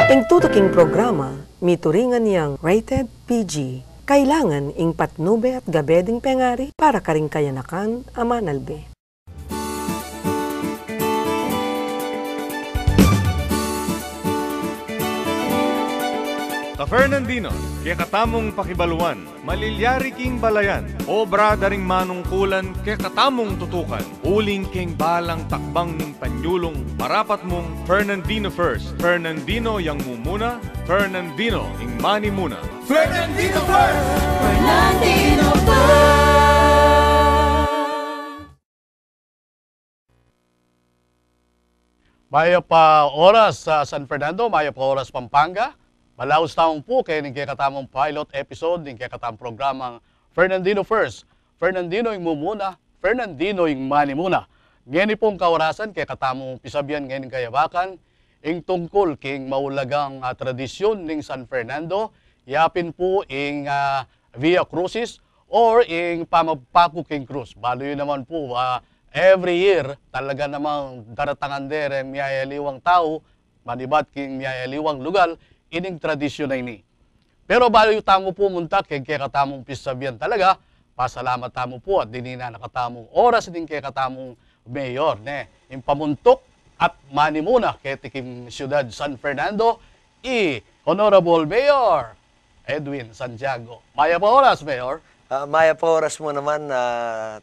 Ing tutuking programa, mituringan niyang rated PG. Kailangan ing patnube at gabeding pengari para karing kayanakan amanalbe. Ka Fernandino, kaya katamong pakibaluan, malilyari king balayan, obra daring manungkulan, kaya katamong tutukan, uling king balang takbang ning panyulong, marapat mong Fernandino first, Fernandino yang mumuna, Fernandino ing mani muna. Fernandino first! Fernandino first! Maya pa oras sa San Fernando, maya pa oras Pampanga. Malaos taong po kaya ning katamong pilot episode ning katamong programang Fernandino First. Fernandino yung mumuna, Fernandino yung mani muna. Ngayon pong kaorasan kaya katamong pisabihan ngayon kayabakan ing tungkol king maulagang tradisyon ning San Fernando. Yapin po ing Via Crucis or ing pamagpaku king Cruz. Balo yun naman po every year talaga namang daratangan dere miyayaliwang tao, manibat king miyayaliwang lugar. Ining tradisyon na ini. Pero bago tamo pumunta kay katamong pisabihan talaga, pasalamat tamo po at dinina nakatamong oras din kay katamong mayor ne. Yung pamuntok at mani muna kay tikim siyudad San Fernando, Honorable Mayor Edwin Santiago. Maya pa oras, Mayor. Maya pa oras mo naman,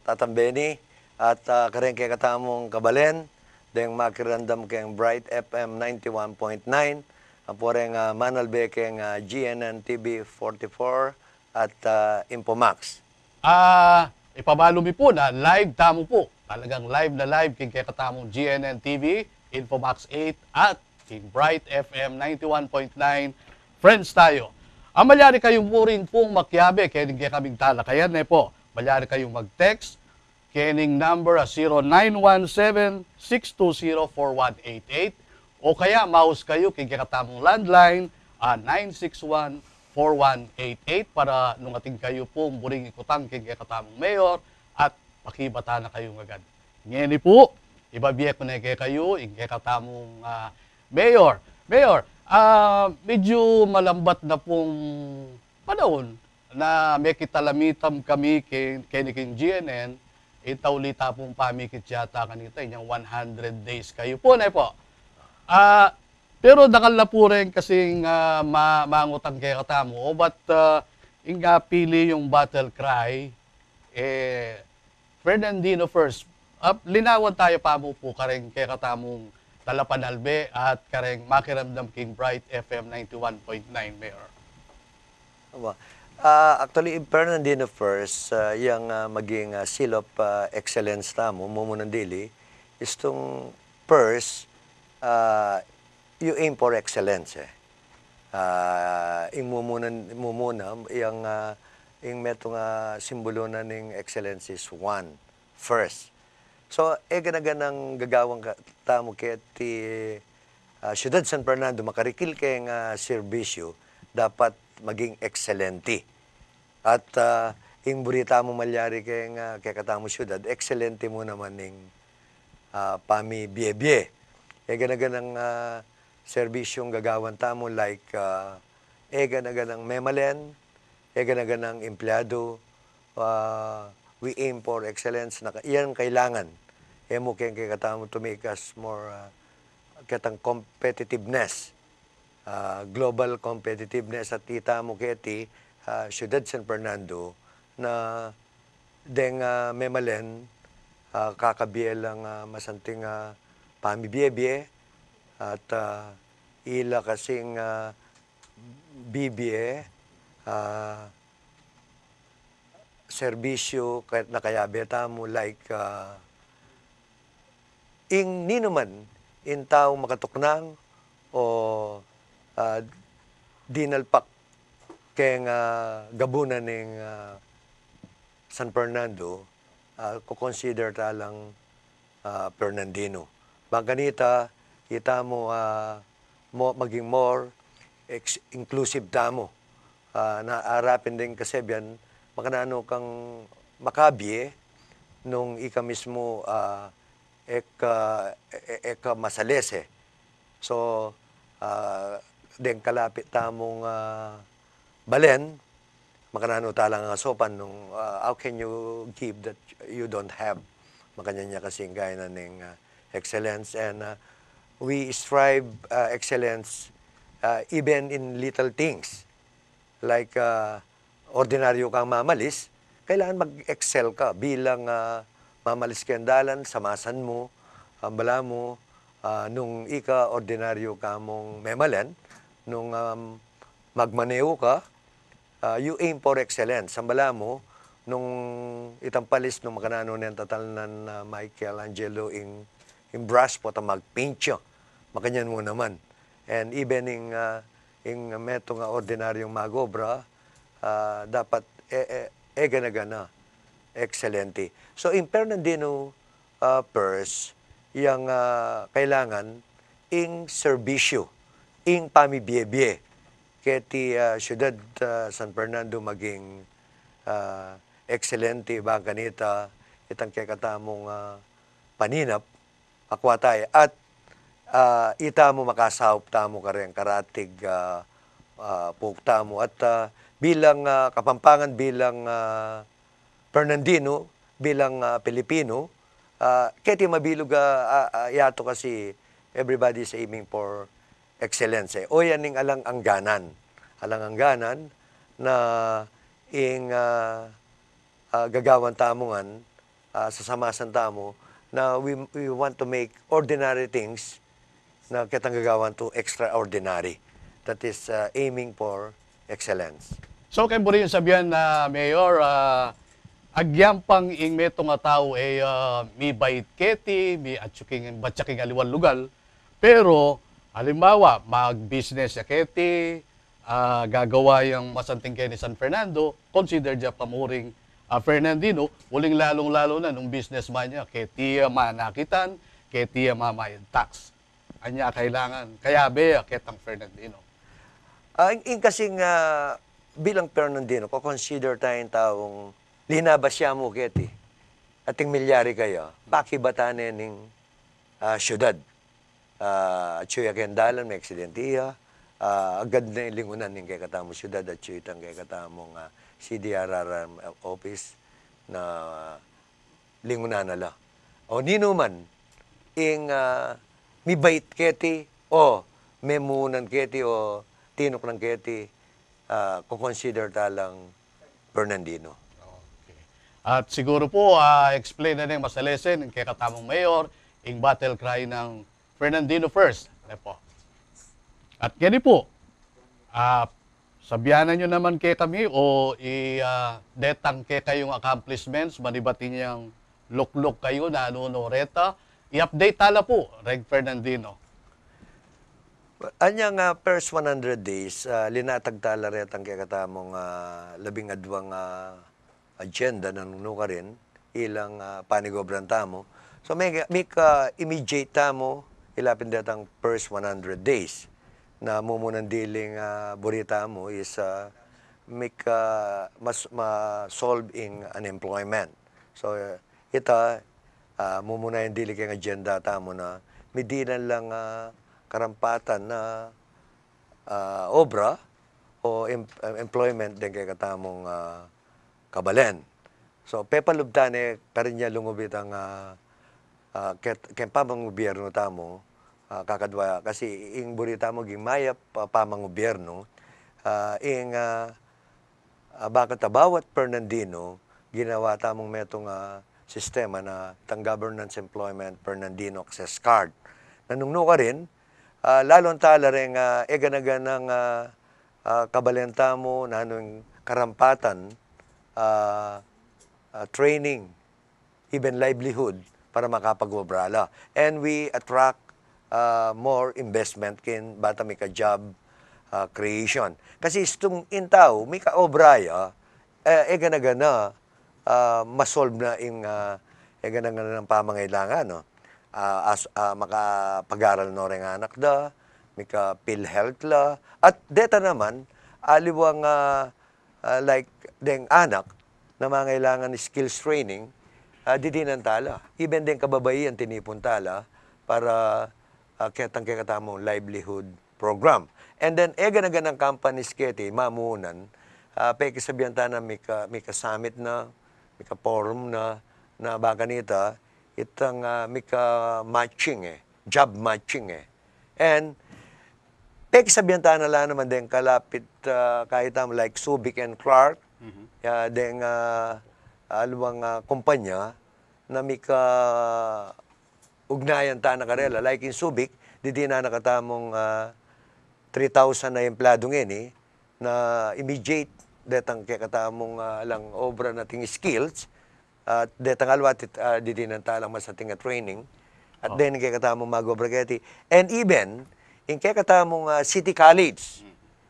Tatambeni, at kareng kay katamong kabalen, deng makirandam kayong Bright FM 91.9, ang poreng manalbe keng GNN TV 44 at Infomax. Ipabalo mi po na live tamo po. Talagang live na live king kaya katamong GNN TV, Infomax 8 at King Bright FM 91.9. Friends tayo. Ang malyari kayong po rin pong makyabe, kaya kaming talakayan na po. Malyari kayong mag-text, kening number 0917-620-4188. O kaya mouse kayo kay katamong landline 961-4188 para nung ating kayo po muring ikutang kay katamong mayor at pakibata na kayo agad. Ngayon po, ibabiye ko na kay kayo kay katamong mayor. Mayor, medyo malambat na pong panahon na may kitalamitam kami kay GNN, itaulita pong pamikit yata kanita, yung 100 days kayo po na po. Pero dakal na po rin kasing mangutang kay katamo. But inga pili yung battle cry, Fernandino first. Linawan tayo pa mo po kareng kay katamong Talapanalbe at kareng makiramdam King Bright FM 91.9, Mayor. Actually, Fernandino first, yung maging seal of excellence tamo, mumunang dili, is tong first, you aim for excellence. Yung mumuna, yung metong simbolo na ng excellence is one, first. So, ganaganang gagawang tamo kaya ti Siyudad San Fernando, makarikil kayong serbisyo, dapat maging excelente. At yung burita mo malyari kayong katamo siyudad, excelente mo naman ng pami biye-biye. Ganaganang serbisyong gagawan tamo like ganaganang memalen, ganaganang empleyado, we aim for excellence. Iyan kailangan. Mo kaya katamo to make us more katang competitiveness, global competitiveness at kita mo kaya ti Siyudad San Fernando na deng memalen kakabielang masanting pamibiyebye at ila kasing bibye serbisyo kahit nakayabeta mo like ing ninuman in tao makatuknang o dinalpak keng gabunan ng San Fernando kukonsider talang Fernandino. Bangkanita, kita mo maging more inclusive tamo. Naarapin din kasi biyan, makanano kang makabye nung ika mismo eka masalese. So, den kalapit tamong balen, makanano talang nga sopan nung how can you give that you don't have? Makanya niya kasing gaya na ning excellence, and we strive excellence even in little things. Like ordinaryo kang mamalis, kailangan mag-excel ka bilang mamalis kendalan, samasan mo, bala mo, nung ordinaryo ka mong memalan, nung magmaneho ka, you aim for excellence. Sambala mo, nung itampalis nung makanano ng tatalnan na Michelangelo in brush po ta magpaint siya. Makanyan mo naman. And even in meto nga ordinaryong magobra, dapat gana-gana, excelente. So in Fernandino Pers, yung kailangan ing serbisyo, ing pamibiyebye, keti syudad San Fernando maging excelente ba kanita itang kekatamong paninap akwatay at ita mo makasahop tamo kareng karatig pukta mo at bilang Kapampangan, bilang Fernandino, bilang Pilipino, keti mabilog yato kasi everybody is aiming for excellence. O yan ning alang-angganan na ing gagawan tamongan sa samasan tamo na we want to make ordinary things na kitang gagawan to extraordinary. That is aiming for excellence. So kay buri yung sabihan na Mayor, agyampang ing meto nga tao mi bait keti, mi atsuking batsaking aliwan lugal, pero halimbawa mag-business ya keti, gagawa yung masanting ni San Fernando, consider dya pamuring Fernandino, uling lalong-lalo na nung businessman niya, keti manakitan, keti mamayad tax. Anya kailangan, kaya be ketang Fernandino. In kasing bilang Fernandino, consider tayong taong linabas siya mo keti. Ating milyari kayo, pakibatanin ng syudad. Chuya kendalan, may aksidentiya, agad na ilingunan ng kay katamo syudad at chuya itang kay katamong CDRR office na lingunan nala. O nino man, ing mi bait keti o memunan keti o tinok ng keti, consider talang Fernandino. Okay. At siguro po, explain na ng masalesen kay katamong Mayor, ing battle cry ng Fernandino first. Po. At gani po, sabihanan nyo naman kay kami o detang kay kayong accomplishments, manibati niyang look-look kayo na reta. I-update tala po, Reg Fernandino. Anyang first 100 days, linatag tala retang kay katamong 12 agenda na nunuka rin, ilang panigobran tamo. So may immediate tamo, ilapin datang first 100 days na mumunan diling burita mo is mas ma-solve in unemployment. So ita mumuna yung dili kay agenda tamo na medinan lang karampatan na obra o employment din kay katamong kabalen. So pepalubtane karin niya lungubit ang kay pamang gobyerno tamo kakadwa kasi ing burita mo ging mayap pamang gobyerno ing bakit bawat Fernandino ginawa tamong metong sistema na tang governance employment Fernandino access card. Nanungno ka rin lalong tala rin ganaganang kabalenta mo na anong karampatan training even livelihood para makapag-obrala. And we attract more investment kin bata may ka-job creation. Kasi itong intaw, may ka-obraya, ganagana, masolve na yung ganagana ng pamangailangan. No? Makapag-aral no rin anak da, may ka-PhilHealth la, at deta naman, aliwang like deng anak na mangailangan skills training, didinan tala. Even din kababaihan tinipon tala para ketang katamong livelihood program. And then, ganaganang companies kiti, mamunan, peki sabihan ta na may summit na, may forum na baganita, itang may matching job matching And, peki sabihan ta na lang naman din kalapit kahit like Subic and Clark, deng alawang kumpanya na may ugnayan ta na karela. Like in Subic, di na nakatamong 3,000 na emplado ngayon na immediate detang kakatamong lang obra nating skills at detang alwat di din talang masating training at then kakatamong mag-obra kati. And even, in kakatamong City College,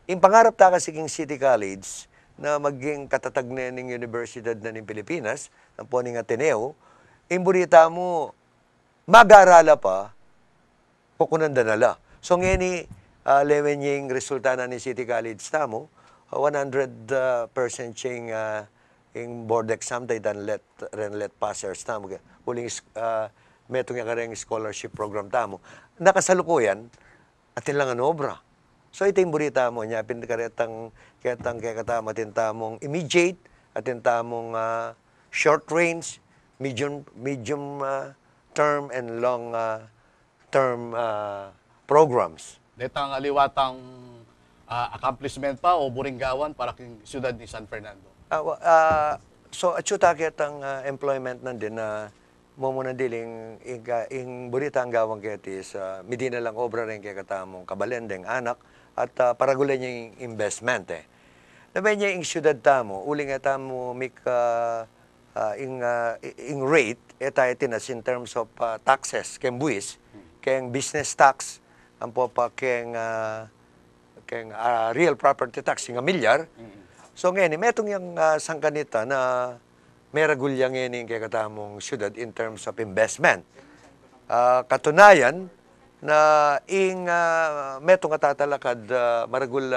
in pangarap ta kasi king City College na maging katatag na ng Universidad na ng Pilipinas, ng poning Ateneo, imburita mo, mag-arala pa, kukunanda nala. So ngayon lewen yung resulta na ni City College tamo, 100% yung board exam tayo dan let passers tamo. Huling metong yung kareng scholarship program tamo. Nakasalukuyan, atin lang ang obra. So ito yung burita mo niya, pinakaretang kekatama atin tamong immediate, atin tamong short range, medium term and long term programs. Detang aliwatang accomplishment pa o buringgawan para king siyudad ni San Fernando. So atsuta kitang employment nandin na muna diling ing burita ang gawang kiti sa Medina lang obra rin kaya katamong kabalendeng anak at paragulan niya yung investment Nabay niya yung siyudad tamo, uling tamo mika ing rate tayo tinas in terms of taxes, keng buwis, keng business tax, ang po pa keng real property tax, nga milyar. So ngayon, metong yung sangkanita na may regulya ngayon kaya katamong syudad in terms of investment. Katunayan na metong katatalakad maragul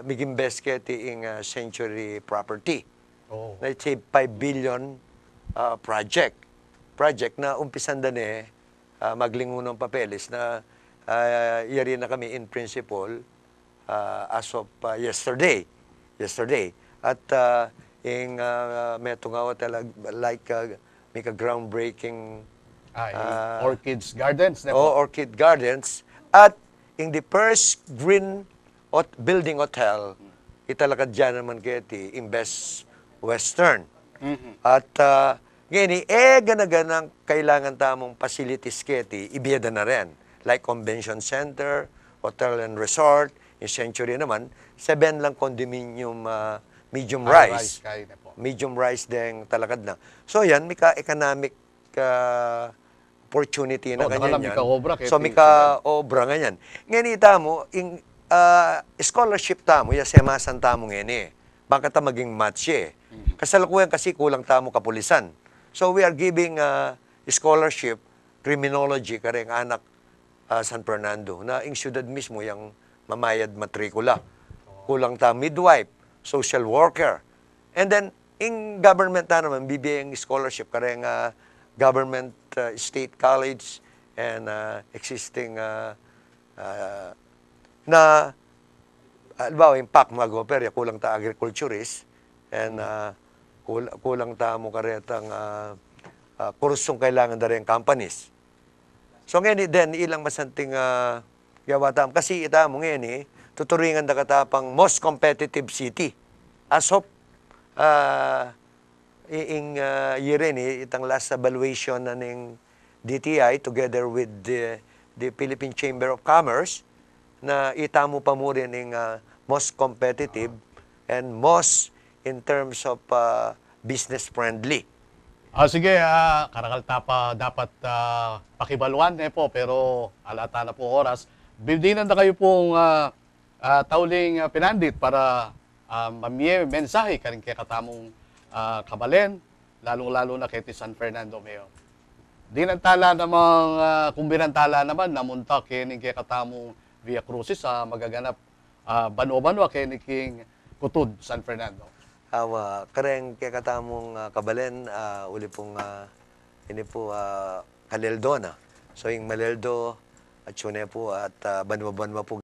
migimbes keti ing Century Property. Let's say 5 billion project na umpisan din maglingunong papeles na yari na kami in principle as of yesterday. At yung metong talag like may groundbreaking Orchids Gardens. Orchid Gardens. At in the first green building hotel, italakad dyan naman kiti Invest Western. At ngayon, ganaganang kailangan tamong facilities kiti, ibiyada na rin. Like convention center, hotel and resort, in Century naman, 7 lang condominium medium rise. Medium rise din talakad na. So yan, may ka-economic opportunity na ganyan yan. So may ka-obra ganyan. Ngayon itamo, scholarship tamo, yasemasan tamo ngayon Baka ta maging match Kasalukuyan kasi kulang tamo kapulisan. So we are giving scholarship, criminology, kareng anak San Fernando, na ing syudad mismo yung mamayad matrikula. Kulang ta midwife, social worker. And then, ing government na naman, bibigyan scholarship, kareng government state college and existing na albaw, impact mag-opera, kulang ta agriculturist and kulang ta mo karetang kursong kailangan na rin companies. So ngayon din, ilang masanting gawatam. Kasi ita mo ngayon tuturingan na katapang most competitive city. As of year itang last evaluation na ng DTI together with the Philippine Chamber of Commerce na itamo pa mo rin ng most competitive and most in terms of business friendly. Sige, karangal tapa dapat pakibaluan po pero alata na po oras. Bildinan na kayo pong tauling pinandit para mamiye mensahe karing kaya katamong kabalen, lalong-lalo na kay San Fernando Mayor. Di nantala namang, kung binantala naman, namunta kining kaya katamong Via Crucis sa magaganap bano-bano kining Kutud, San Fernando. Kareng kaya katamong kabalen, uli pong ini po Kaleldo na. So yung Maleldo, at Chune po at Banwa-Banwa po